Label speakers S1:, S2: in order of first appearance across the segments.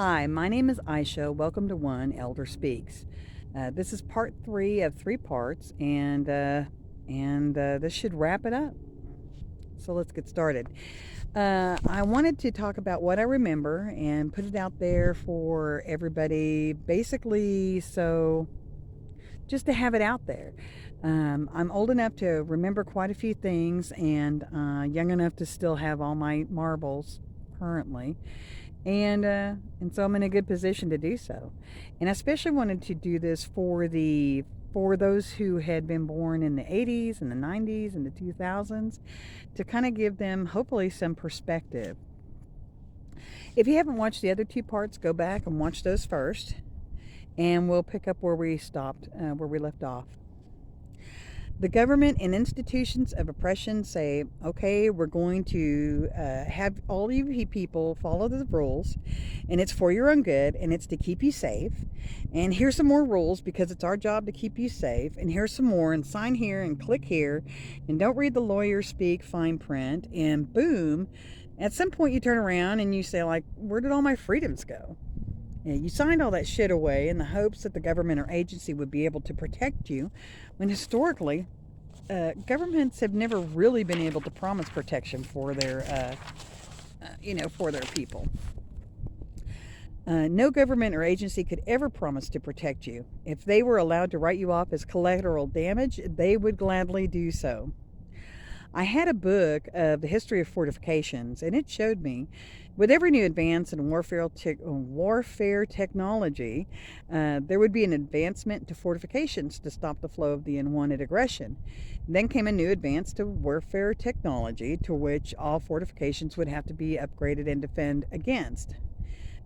S1: Hi, my name is Aisha. Welcome to One Elder Speaks. This is part 3 of 3 parts, and this should wrap it up. So let's get started. I wanted to talk about what I remember and put it out there for everybody, basically, so just to have it out there. I'm old enough to remember quite a few things, and young enough to still have all my marbles currently. And so I'm in a good position to do so. And I especially wanted to do this for those who had been born in the 80s and the 90s and the 2000s, to kind of give them hopefully some perspective. If you haven't watched the other 2 parts, go back and watch those first, and we'll pick up where we stopped, where we left off. The government and institutions of oppression say, okay, we're going to have all you people follow the rules, and it's for your own good, and it's to keep you safe. And here's some more rules because it's our job to keep you safe. And here's some more, and sign here and click here, and don't read the lawyer speak fine print. And boom, at some point you turn around and you say, like, where did all my freedoms go? You signed all that shit away in the hopes that the government or agency would be able to protect you, when historically, governments have never really been able to promise protection for their, for their people. No government or agency could ever promise to protect you. If they were allowed to write you off as collateral damage, they would gladly do so. I had a book of the history of fortifications, and it showed me, with every new advance in warfare technology, there would be an advancement to fortifications to stop the flow of the unwanted aggression. Then came a new advance to warfare technology, to which all fortifications would have to be upgraded and defend against.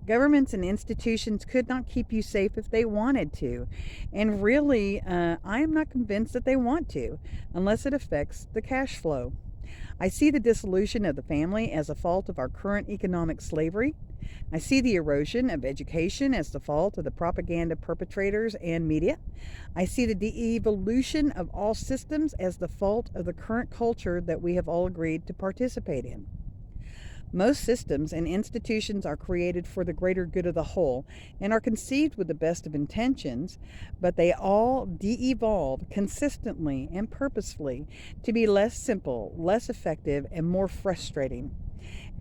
S1: Governments and institutions could not keep you safe if they wanted to. And really, I am not convinced that they want to, unless it affects the cash flow. I see the dissolution of the family as a fault of our current economic slavery. I see the erosion of education as the fault of the propaganda perpetrators and media. I see the de-evolution of all systems as the fault of the current culture that we have all agreed to participate in. Most systems and institutions are created for the greater good of the whole and are conceived with the best of intentions, but they all de-evolve consistently and purposefully to be less simple, less effective, and more frustrating.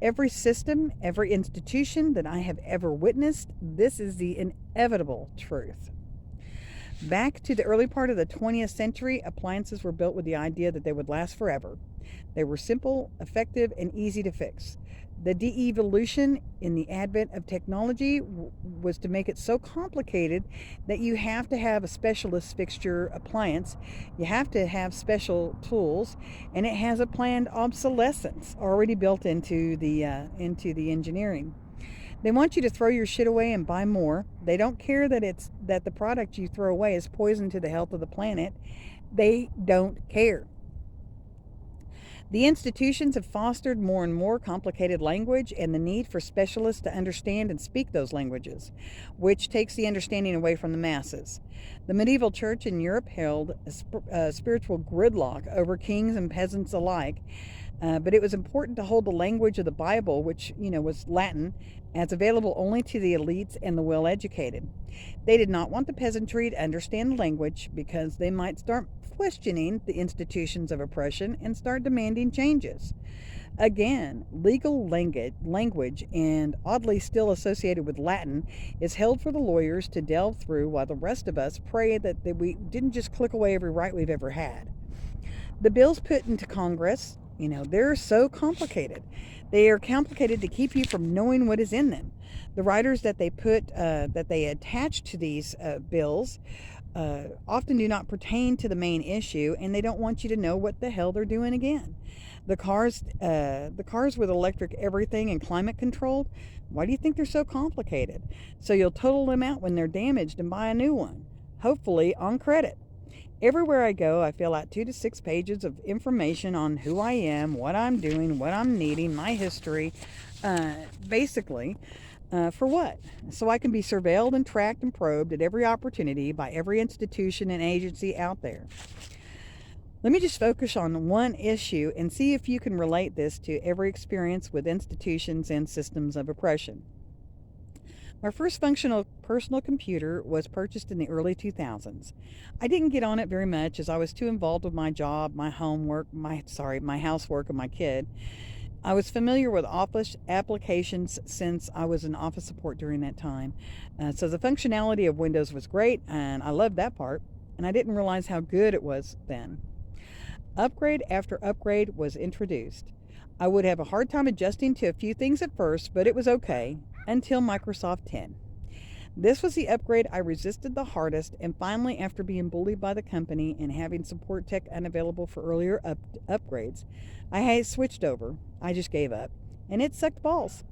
S1: Every system, every institution that I have ever witnessed, this is the inevitable truth. Back to the early part of the 20th century, appliances were built with the idea that they would last forever. They were simple, effective, and easy to fix. The de-evolution in the advent of technology was to make it so complicated that you have to have a specialist fixture appliance, you have to have special tools, and it has a planned obsolescence already built into the engineering. They want you to throw your shit away and buy more. They don't care that the product you throw away is poison to the health of the planet. They don't care. The institutions have fostered more and more complicated language and the need for specialists to understand and speak those languages, which takes the understanding away from the masses. The medieval church in Europe held a spiritual gridlock over kings and peasants alike, but it was important to hold the language of the Bible, which, was Latin, as available only to the elites and the well-educated. They did not want the peasantry to understand the language because they might start questioning the institutions of oppression and start demanding changes. Again, legal language, and oddly still associated with Latin, is held for the lawyers to delve through, while the rest of us pray that we didn't just click away every right we've ever had. The bills put into Congress, they're so complicated. They are complicated to keep you from knowing what is in them. The writers that they attach to these bills often do not pertain to the main issue, and they don't want you to know what the hell they're doing again. The cars with electric everything and climate controlled, why do you think they're so complicated? So you'll total them out when they're damaged and buy a new one, hopefully on credit. Everywhere I go, I fill out 2 to 6 pages of information on who I am, what I'm doing, what I'm needing, my history, basically. For what? So I can be surveilled and tracked and probed at every opportunity by every institution and agency out there. Let me just focus on one issue and see if you can relate this to every experience with institutions and systems of oppression. My first functional personal computer was purchased in the early 2000s. I didn't get on it very much as I was too involved with my job, my homework, my housework and my kid. I was familiar with Office applications since I was in office support during that time. So the functionality of Windows was great and I loved that part, and I didn't realize how good it was then. Upgrade after upgrade was introduced. I would have a hard time adjusting to a few things at first, but it was okay until Microsoft 10. This was the upgrade I resisted the hardest, and finally, after being bullied by the company and having support tech unavailable for earlier upgrades, I had switched over. I just gave up, and it sucked balls.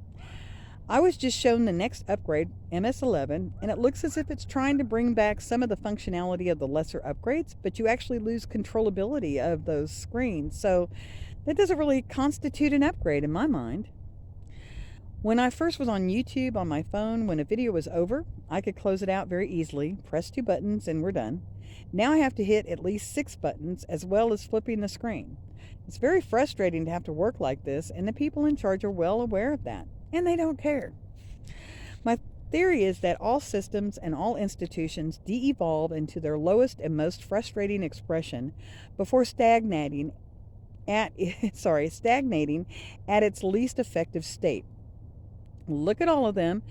S1: I was just shown the next upgrade, MS11, and it looks as if it's trying to bring back some of the functionality of the lesser upgrades, but you actually lose controllability of those screens, so that doesn't really constitute an upgrade in my mind. When I first was on YouTube on my phone, when a video was over, I could close it out very easily, press 2 buttons, and we're done. Now I have to hit at least 6 buttons as well as flipping the screen. It's very frustrating to have to work like this, and the people in charge are well aware of that, and they don't care. My theory is that all systems and all institutions de-evolve into their lowest and most frustrating expression before stagnating at its least effective state. Look at all of them,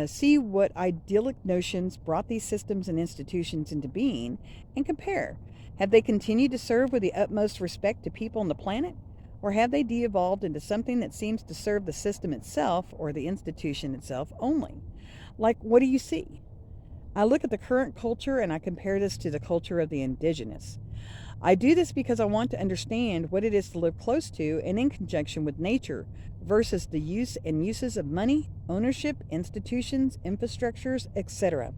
S1: see what idyllic notions brought these systems and institutions into being, and compare. Have they continued to serve with the utmost respect to people on the planet? Or have they de-evolved into something that seems to serve the system itself or the institution itself only? Like, what do you see? I look at the current culture and I compare this to the culture of the indigenous. I do this because I want to understand what it is to live close to and in conjunction with nature versus the use and uses of money, ownership, institutions, infrastructures, etc.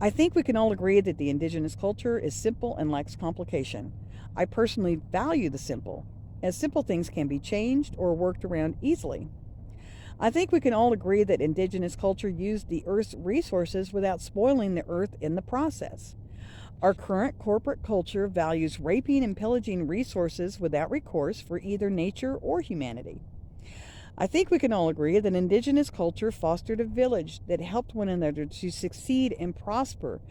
S1: I think we can all agree that the indigenous culture is simple and lacks complication. I personally value the simple, as simple things can be changed or worked around easily. I think we can all agree that indigenous culture used the earth's resources without spoiling the earth in the process. Our current corporate culture values raping and pillaging resources without recourse for either nature or humanity. I think we can all agree that indigenous culture fostered a village that helped one another to succeed and prosper.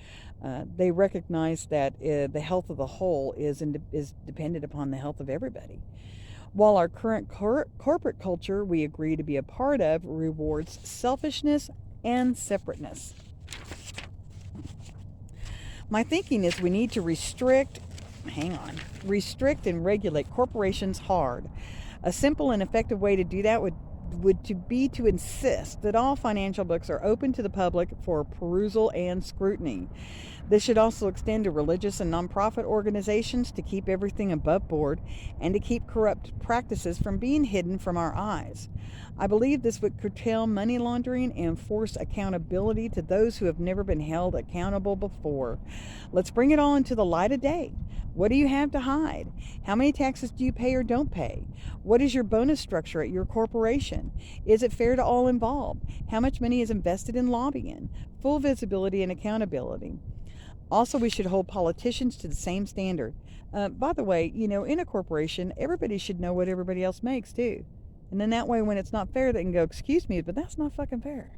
S1: They recognize that the health of the whole is dependent upon the health of everybody. While our current corporate culture we agree to be a part of rewards selfishness and separateness. My thinking is we need to restrict and regulate corporations hard. A simple and effective way to do that would be to insist that all financial books are open to the public for perusal and scrutiny. This should also extend to religious and nonprofit organizations to keep everything above board and to keep corrupt practices from being hidden from our eyes. I believe this would curtail money laundering and force accountability to those who have never been held accountable before. Let's bring it all into the light of day. What do you have to hide? How many taxes do you pay or don't pay? What is your bonus structure at your corporation? Is it fair to all involved? How much money is invested in lobbying? Full visibility and accountability. Also, we should hold politicians to the same standard. By the way, in a corporation, everybody should know what everybody else makes too. And then that way, when it's not fair, they can go, excuse me, but that's not fucking fair.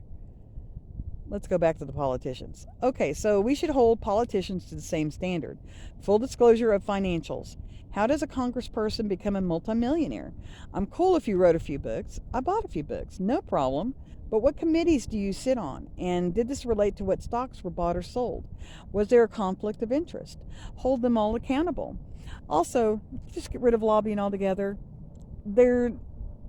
S1: Let's go back to the politicians. Okay, so we should hold politicians to the same standard. Full disclosure of financials. How does a congressperson become a multimillionaire? I'm cool if you wrote a few books. I bought a few books, no problem. But what committees do you sit on? And did this relate to what stocks were bought or sold? Was there a conflict of interest? Hold them all accountable. Also, just get rid of lobbying altogether.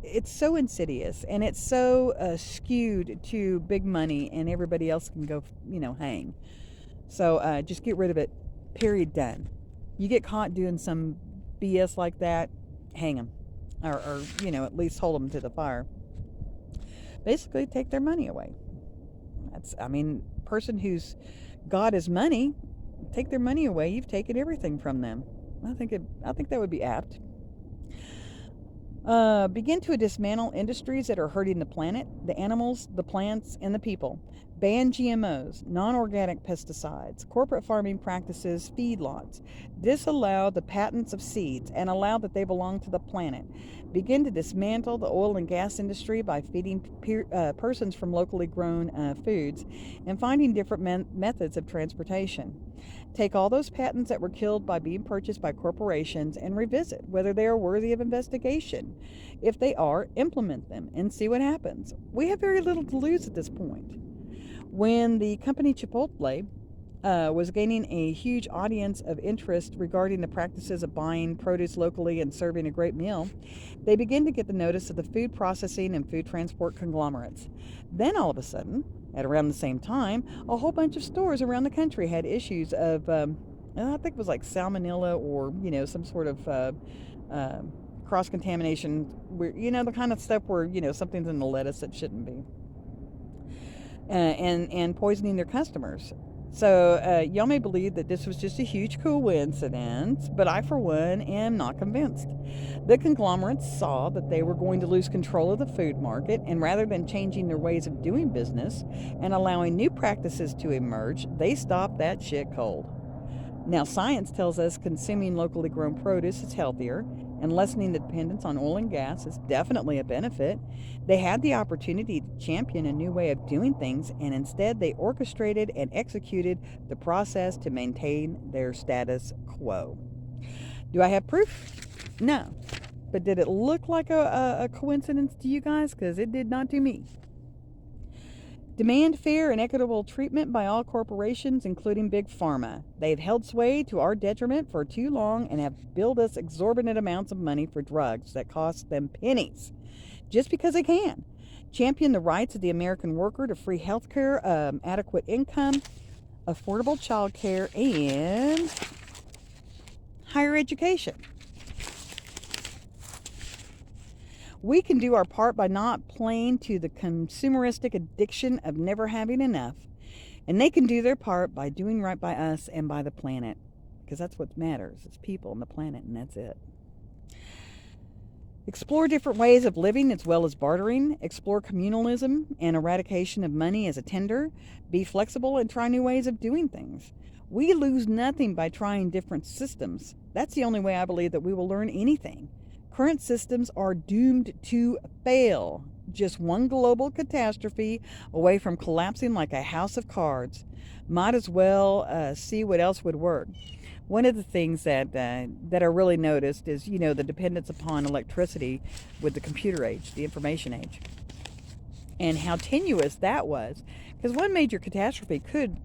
S1: It's so insidious and it's so skewed to big money, and everybody else can go, hang. So just get rid of it. Period. Done. You get caught doing some BS like that, hang them, or at least hold them to the fire. Basically, take their money away. Person who's got his money, take their money away. You've taken everything from them. I think that would be apt. Begin to dismantle industries that are hurting the planet, the animals, the plants, and the people. ban GMOs, non-organic pesticides, corporate farming practices, feedlots, disallow the patents of seeds and allow that they belong to the planet, begin to dismantle the oil and gas industry by feeding persons from locally grown foods, and finding different methods of transportation. Take all those patents that were killed by being purchased by corporations and revisit whether they are worthy of investigation. If they are, implement them and see what happens. We have very little to lose at this point. When the company Chipotle was gaining a huge audience of interest regarding the practices of buying produce locally and serving a great meal, they began to get the notice of the food processing and food transport conglomerates. Then all of a sudden, at around the same time, a whole bunch of stores around the country had issues of, I think it was like salmonella or, some sort of cross-contamination, the kind of stuff where, something's in the lettuce that shouldn't be. And poisoning their customers. So y'all may believe that this was just a huge coincidence, but I, for one, am not convinced. The conglomerates saw that they were going to lose control of the food market, and rather than changing their ways of doing business and allowing new practices to emerge, they stopped that shit cold. Now, science tells us consuming locally grown produce is healthier, and lessening the dependence on oil and gas is definitely a benefit. They had the opportunity to champion a new way of doing things, and instead they orchestrated and executed the process to maintain their status quo. Do I have proof? No. But did it look like a coincidence to you guys? Because it did not to me. Demand fair and equitable treatment by all corporations, including Big Pharma. They've held sway to our detriment for too long and have billed us exorbitant amounts of money for drugs that cost them pennies, just because they can. Champion the rights of the American worker to free health care, adequate income, affordable child care, and higher education. We can do our part by not playing to the consumeristic addiction of never having enough. And they can do their part by doing right by us and by the planet. Because that's what matters. It's people and the planet, and that's it. Explore different ways of living as well as bartering. Explore communalism and eradication of money as a tender. Be flexible and try new ways of doing things. We lose nothing by trying different systems. That's the only way I believe that we will learn anything. Current systems are doomed to fail. Just one global catastrophe away from collapsing like a house of cards. Might as well see what else would work. One of the things that I really noticed is, the dependence upon electricity with the computer age, the information age, and how tenuous that was. Because one major catastrophe could,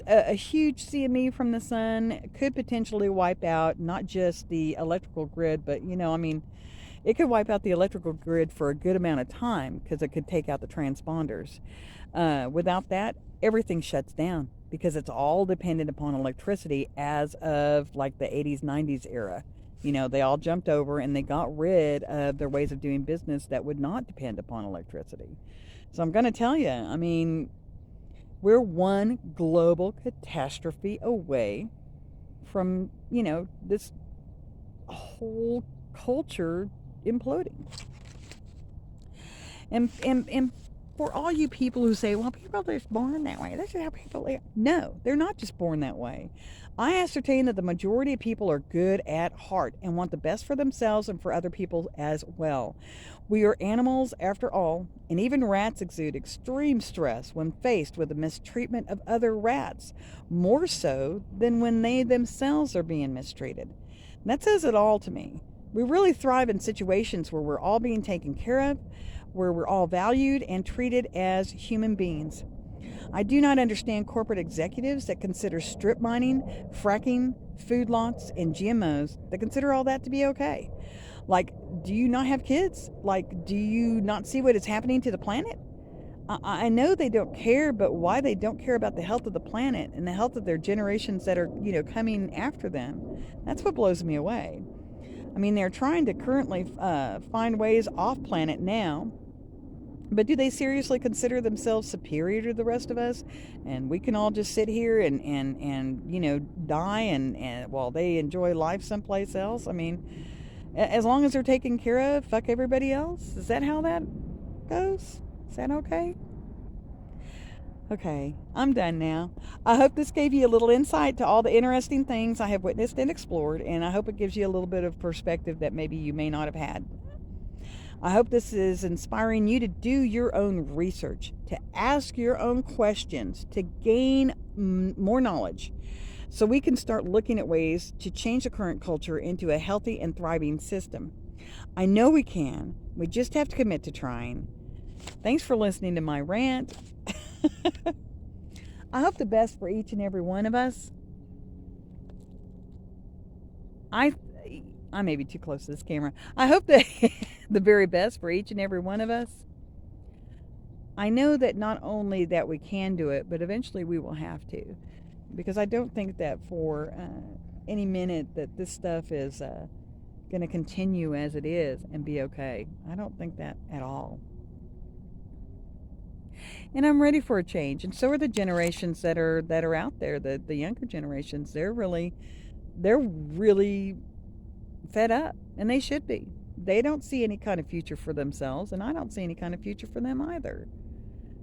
S1: a huge CME from the sun could potentially wipe out not just the electrical grid, but, it could wipe out the electrical grid for a good amount of time because it could take out the transponders. Without that, everything shuts down because it's all dependent upon electricity as of like the 80s, 90s era. They all jumped over and they got rid of their ways of doing business that would not depend upon electricity. So I'm going to tell you, we're one global catastrophe away from, this whole culture imploding. And for all you people who say, well, people are just born that way. That's just how people are. No, they're not just born that way. I ascertain that the majority of people are good at heart and want the best for themselves and for other people as well. We are animals after all, and even rats exude extreme stress when faced with the mistreatment of other rats, more so than when they themselves are being mistreated. And that says it all to me. We really thrive in situations where we're all being taken care of, where we're all valued and treated as human beings. I do not understand corporate executives that consider strip mining, fracking, food lots, and GMOs, that consider all that to be okay. Like, do you not have kids? Like, do you not see what is happening to the planet? I know they don't care, but why they don't care about the health of the planet and the health of their generations that are, coming after them, that's what blows me away. They're trying to currently find ways off planet now, but do they seriously consider themselves superior to the rest of us? And we can all just sit here and die and while they enjoy life someplace else? As long as they're taken care of, fuck everybody else? Is that how that goes? Is that okay? Okay, I'm done now. I hope this gave you a little insight to all the interesting things I have witnessed and explored, and I hope it gives you a little bit of perspective that maybe you may not have had. I hope this is inspiring you to do your own research, to ask your own questions, to gain more knowledge, so we can start looking at ways to change the current culture into a healthy and thriving system. I know we can. We just have to commit to trying. Thanks for listening to my rant. I hope the best for each and every one of us. I may be too close to this camera. I hope that the very best for each and every one of us. I know that not only that we can do it, but eventually we will have to, because I don't think that for any minute that this stuff is going to continue as it is and be okay. I don't think that at all. And I'm ready for a change, and so are the generations that are out there. The younger generations, they're really fed up, and they should be. They don't see any kind of future for themselves, and I don't see any kind of future for them either.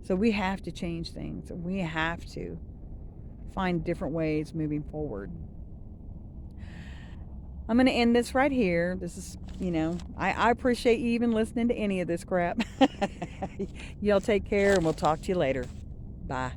S1: So we have to change things. We have to find different ways moving forward. I'm going to end this right here. This is, I appreciate you even listening to any of this crap. Y'all take care, and we'll talk to you later. Bye.